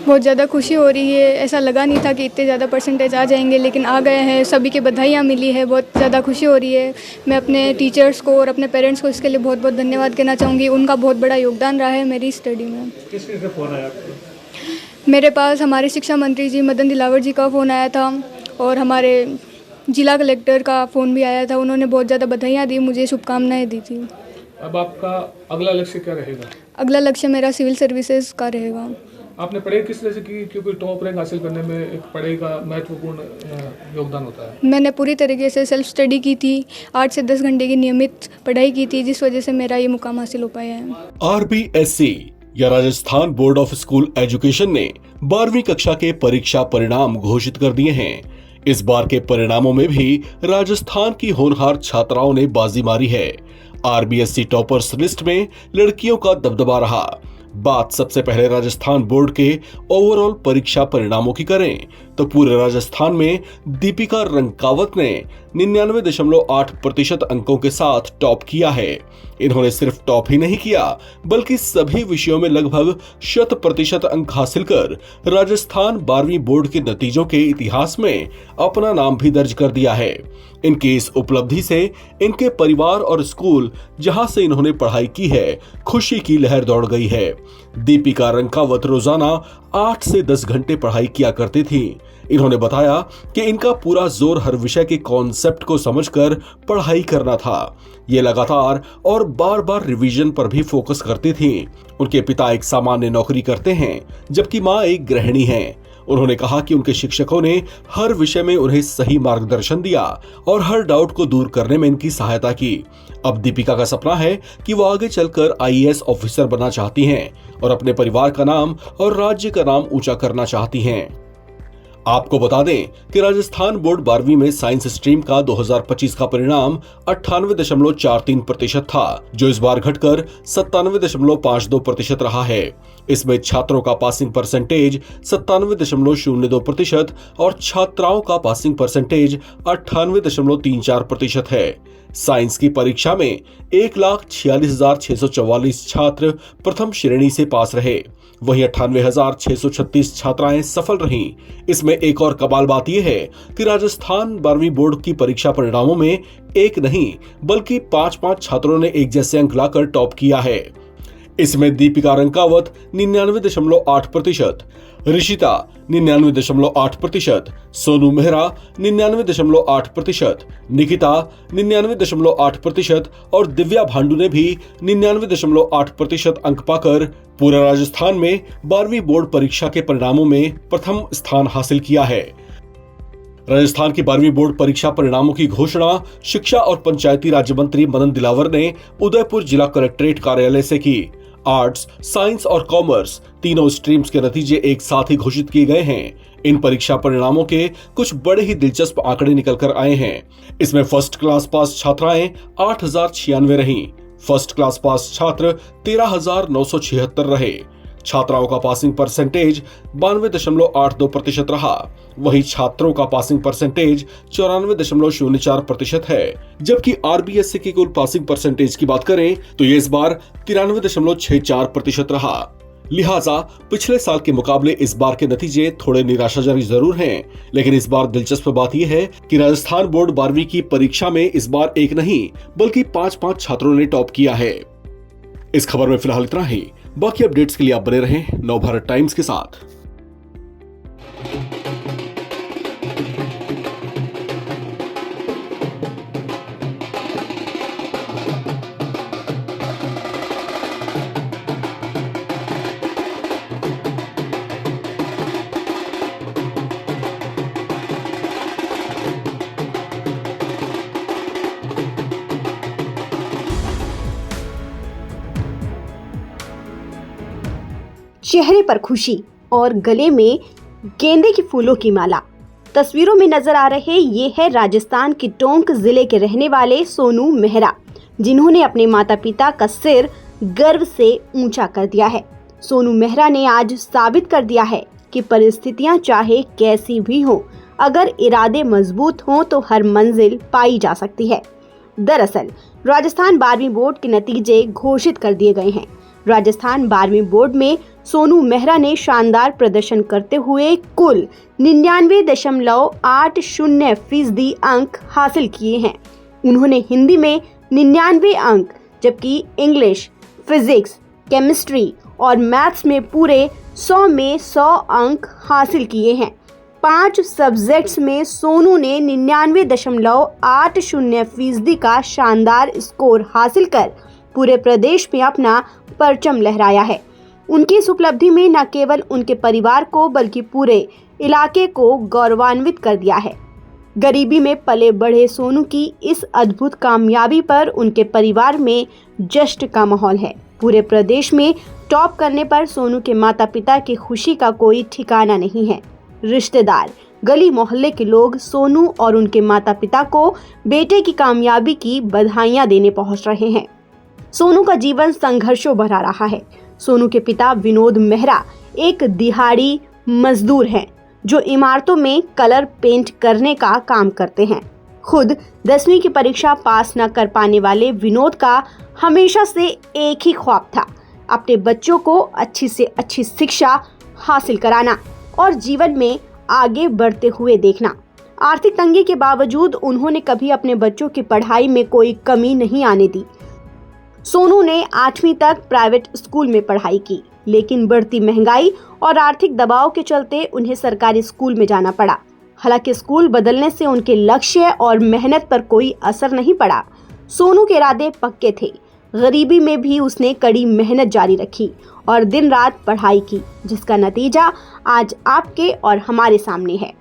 बहुत ज़्यादा खुशी हो रही है। ऐसा लगा नहीं था कि इतने ज़्यादा परसेंटेज आ जाएंगे, लेकिन आ गए हैं। सभी के बधाइयाँ मिली है, बहुत ज़्यादा खुशी हो रही है। मैं अपने टीचर्स को और अपने पेरेंट्स को इसके लिए बहुत बहुत धन्यवाद कहना चाहूँगी। उनका बहुत बड़ा योगदान रहा है मेरी स्टडी में। किस किस का फ़ोन आया आपको? मेरे पास हमारे शिक्षा मंत्री जी मदन दिलावर जी का फ़ोन आया था और हमारे जिला कलेक्टर का फ़ोन भी आया था। उन्होंने बहुत ज़्यादा बधाइयाँ दी, मुझे शुभकामनाएँ दी थी। अब आपका अगला लक्ष्य क्या रहेगा? अगला लक्ष्य मेरा सिविल सर्विसेज का रहेगा। आपने पढ़ाई किस तरह से की? क्योंकि टॉप रैंक हासिल करने में एक पढ़ाई का महत्वपूर्ण योगदान होता है। मैंने पूरी तरीके से सेल्फ स्टडी की थी, 8 से 10 घंटे की नियमित पढ़ाई की थी, जिस वजह से मेरा ये मुकाम हासिल हो पाया है। RBSC या Rajasthan board of school education ने 12वीं कक्षा के परीक्षा परिणाम घोषित कर दिए हैं। इस बार के परिणामों में भी राजस्थान की होनहार छात्राओं ने बाजी मारी है। RBSC टॉपर्स लिस्ट में लड़कियों का दबदबा रहा। बात सबसे पहले राजस्थान बोर्ड के ओवरऑल परीक्षा परिणामों की करें तो पूरे राजस्थान में दीपिका रंकावत ने 99.8% अंकों के साथ टॉप किया है। इन्होंने सिर्फ टॉप ही नहीं किया बल्कि सभी विषयों में लगभग 100% अंक हासिल कर राजस्थान 12वीं बोर्ड के नतीजों के इतिहास में अपना नाम भी दर्ज कर दिया है। इनकी इस उपलब्धि से इनके परिवार और स्कूल जहां से इन्होंने पढ़ाई की है, खुशी की लहर दौड़ गई है। दीपिका रंकावत रोजाना 8 से 10 घंटे पढ़ाई किया करती थी। इन्होंने बताया कि इनका पूरा जोर हर विषय के कॉन्सेप्ट को समझकर पढ़ाई करना था। ये लगातार और बार बार रिवीजन पर भी फोकस करती थी। उनके पिता एक सामान्य नौकरी करते हैं जबकि माँ एक गृहिणी हैं। उन्होंने कहा कि उनके शिक्षकों ने हर विषय में उन्हें सही मार्गदर्शन दिया और हर डाउट को दूर करने में इनकी सहायता की। अब दीपिका का सपना है कि वो आगे चलकर IAS ऑफिसर बनना चाहती हैं और अपने परिवार का नाम और राज्य का नाम ऊंचा करना चाहती हैं। आपको बता दें कि राजस्थान बोर्ड 12वीं में साइंस स्ट्रीम का 2025 का परिणाम 98.43% था, जो इस बार घटकर 97.52% रहा है। इसमें छात्रों का पासिंग परसेंटेज 97.02% और छात्राओं का पासिंग परसेंटेज 98.34% है। साइंस की परीक्षा में 1,46,644 छात्र प्रथम श्रेणी से पास रहे, वहीं 98,636 छात्राएं सफल रहीं। इसमें एक और कमाल बात यह है कि राजस्थान 12वीं बोर्ड की परीक्षा परिणामों में एक नहीं बल्कि 5 छात्रों ने एक जैसे अंक लाकर टॉप किया है। इसमें दीपिका रंकावत 99.8%, ऋषिता 99.8%, सोनू मेहरा 99.8%, निकिता 99.8% और दिव्या भांडू ने भी 99.8% अंक पाकर पूरे राजस्थान में 12वीं बोर्ड परीक्षा के परिणामों में प्रथम स्थान हासिल किया है। राजस्थान की 12वीं बोर्ड परीक्षा परिणामों की घोषणा शिक्षा और पंचायती राज्य मंत्री मदन दिलावर ने उदयपुर जिला कलेक्ट्रेट कार्यालय से की। आर्ट्स, साइंस और कॉमर्स तीनों स्ट्रीम्स के नतीजे एक साथ ही घोषित किए गए हैं। इन परीक्षा परिणामों के कुछ बड़े ही दिलचस्प आंकड़े निकल कर आए हैं। इसमें फर्स्ट क्लास पास छात्राएं 8,096 रहीं, फर्स्ट क्लास पास छात्र 13,976 रहे। छात्राओं का पासिंग परसेंटेज 92.82% रहा, वहीं छात्रों का पासिंग परसेंटेज 94.04% है। जबकि RBSC की कुल पासिंग परसेंटेज की बात करें तो ये इस बार 93.64% रहा। लिहाजा पिछले साल के मुकाबले इस बार के नतीजे थोड़े निराशाजनक जरूर हैं, लेकिन इस बार दिलचस्प बात यह है कि राजस्थान बोर्ड 12वीं की परीक्षा में इस बार एक नहीं बल्कि 5 छात्रों ने टॉप किया है। इस खबर में फिलहाल इतना ही। बाकी अपडेट्स के लिए आप बने रहें नवभारत टाइम्स के साथ। चेहरे पर खुशी और गले में गेंदे के फूलों की माला। तस्वीरों में नजर आ रहे ये है राजस्थान के टोंक जिले के रहने वाले सोनू मेहरा, जिन्होंने अपने माता पिता का सिर गर्व से ऊंचा कर दिया है। सोनू मेहरा ने आज साबित कर दिया है कि परिस्थितियां चाहे कैसी भी हो, अगर इरादे मजबूत हों तो हर मंजिल पाई जा सकती है। दरअसल राजस्थान 12वीं बोर्ड के नतीजे घोषित कर दिए गए हैं। राजस्थान 12वीं बोर्ड में सोनू मेहरा ने शानदार प्रदर्शन करते हुए कुल 99.80% अंक हासिल किए हैं। उन्होंने हिंदी में 99 अंक, जबकि इंग्लिश, फिजिक्स, केमिस्ट्री और मैथ्स में पूरे 100 में 100 अंक हासिल किए हैं। 5 सब्जेक्ट्स में सोनू ने 99.80% का शानदार स्कोर हासिल कर पूरे प्रदेश में अपना परचम लहराया है। उनकी इस उपलब्धि में न केवल उनके परिवार को बल्कि पूरे इलाके को गौरवान्वित कर दिया है। गरीबी में पले बढ़े सोनू की इस अद्भुत कामयाबी पर उनके परिवार में जश्न का माहौल है। पूरे प्रदेश में टॉप करने पर सोनू के माता पिता की खुशी का कोई ठिकाना नहीं है। रिश्तेदार, गली मोहल्ले के लोग सोनू और उनके माता पिता को बेटे की कामयाबी की बधाइयां देने पहुंच रहे हैं। सोनू का जीवन संघर्षों भरा रहा है। सोनू के पिता विनोद मेहरा एक दिहाड़ी मजदूर हैं जो इमारतों में कलर पेंट करने का काम करते हैं। खुद 10वीं की परीक्षा पास न कर पाने वाले विनोद का हमेशा से एक ही ख्वाब था, अपने बच्चों को अच्छी से अच्छी शिक्षा हासिल कराना और जीवन में आगे बढ़ते हुए देखना। आर्थिक तंगी के बावजूद उन्होंने कभी अपने बच्चों की पढ़ाई में कोई कमी नहीं आने दी। सोनू ने 8वीं तक प्राइवेट स्कूल में पढ़ाई की, लेकिन बढ़ती महंगाई और आर्थिक दबाव के चलते उन्हें सरकारी स्कूल में जाना पड़ा। हालांकि स्कूल बदलने से उनके लक्ष्य और मेहनत पर कोई असर नहीं पड़ा। सोनू के इरादे पक्के थे। गरीबी में भी उसने कड़ी मेहनत जारी रखी और दिन रात पढ़ाई की, जिसका नतीजा आज आपके और हमारे सामने है।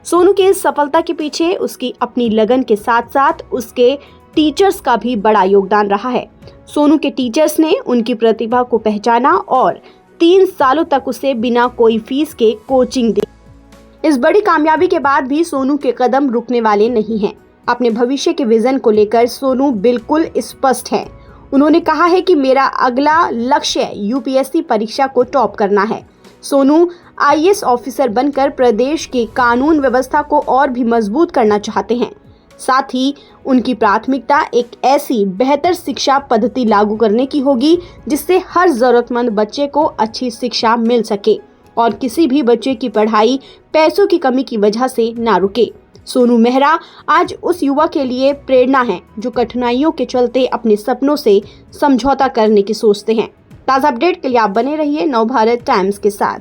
सोनू की इस सफलता के पीछे उसकी अपनी लगन के साथ साथ उसके टीचर्स का भी बड़ा योगदान रहा है। सोनू के टीचर्स ने उनकी प्रतिभा को पहचाना और 3 सालों तक उसे बिना कोई फीस के कोचिंग दी। इस बड़ी कामयाबी के बाद भी सोनू के कदम रुकने वाले नहीं हैं। अपने भविष्य के विजन को लेकर सोनू बिल्कुल स्पष्ट है। उन्होंने कहा है कि मेरा अगला लक्ष्य यूपीएससी परीक्षा को टॉप करना है। सोनू आईएएस ऑफिसर बनकर प्रदेश की कानून व्यवस्था को और भी मजबूत करना चाहते हैं। साथ ही उनकी प्राथमिकता एक ऐसी बेहतर शिक्षा पद्धति लागू करने की होगी जिससे हर जरूरतमंद बच्चे को अच्छी शिक्षा मिल सके और किसी भी बच्चे की पढ़ाई पैसों की कमी की वजह से ना रुके। सोनू मेहरा आज उस युवा के लिए प्रेरणा है जो कठिनाइयों के चलते अपने सपनों से समझौता करने की सोचते हैं। ताज़ा अपडेट के लिए आप बने रहिए नवभारत टाइम्स के साथ।